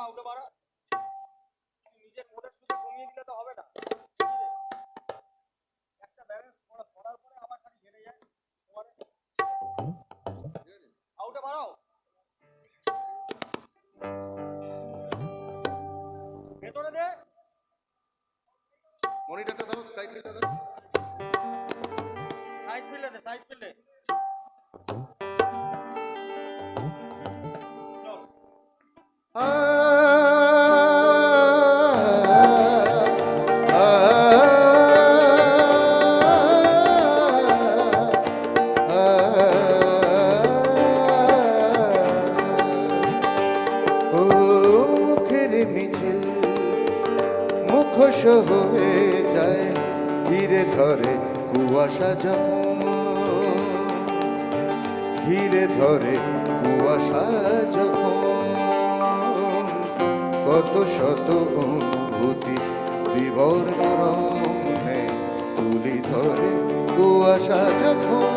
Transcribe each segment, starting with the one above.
আউটে বাড়া। নিজের মোটের সুদে কমিয়ে দিলে তো হবে না। একটা ব্যালেন্স করার পরে আবার খালি হেরে যায়। আউটে বাড়াও। ভেতরে দে। মনিটরটা দাও, সাইড ফিল্ডটা দাও। সাইড ফিল্ডে দে, সাইড ফিল্ডে। চল। মুখের মিছিল মুখোশ হয়ে যায়, ঘিরে ধরে কুয়াশা যখন, ঘিরে ধরে কুয়াশা যখন, কত শত অনুভূতি বিবর্ণ রঙে তুলি ধরে কুয়াশা যখন।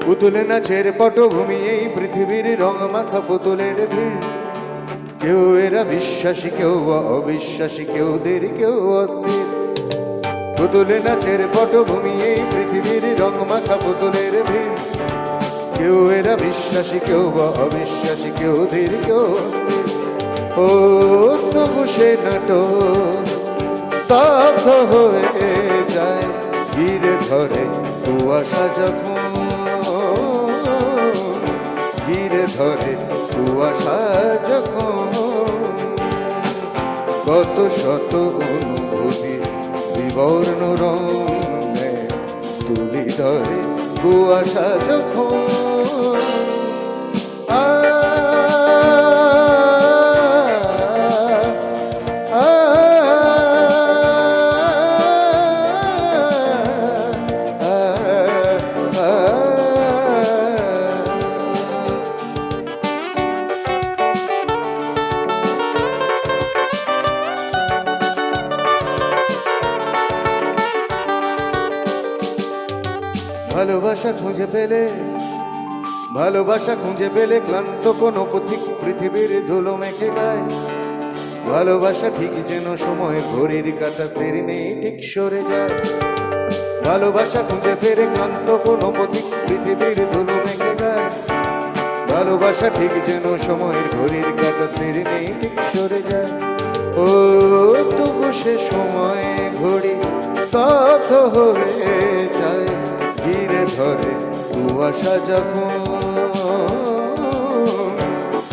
পুতুল নাচের পটভূমি এই পৃথিবীর রং মাখা পুতুলের ভিড়, কেউ এরা বিশ্বাসী, কেউ অবিশ্বাসী, কেউ দের, কেউ অস্থির। পুতুল নাচের পটভূমি এই পৃথিবীর রং মাখা পুতুলের ভিড়, কেউ এরা বিশ্বাসী, কেউ অবিশ্বাসী, কেউ দের, কেউ অস্থির। ও তবু সে নাটক স্তব্ধ হয়ে যায়, ঘিরে ধরে কুয়াশা যখন, ঘিরে ধরে কুয়াশা যখন, কত শত অনুভূতি বিবর্ণ রঙে তুলি ধরে কুয়াশা যখন। ভালোবাসা খুঁজে পেলে, ভালোবাসা খুঁজে পেলে ক্লান্ত কোনো পথিক পৃথিবীর ধুলো মেখে গায়। ভালোবাসা ঠিক যেন সময় ঘড়ির কাঁটা স্থির নেই, ঠিক সরে যায়। ভালোবাসা খুঁজে ফেরে ক্লান্ত কোনো পথিক পৃথিবীর ধুলো মেখে গায়। ভালোবাসা ঠিক যেন সময়ের ঘড়ির কাঁটা স্থির নেই, ঠিক সরে যায়। ও তবু সে সময় ঘড়ি স্তব্ধ হয়ে যায়, ঘিরে ধরে কুয়াশা যখন,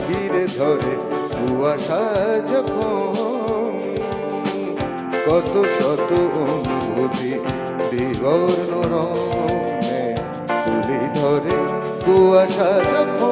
ঘিরে ধরে কুয়াশা যখন, কত শত অনুভূতি বিবর্ণ রঙে তুলি ধরে কুয়াশা যখন।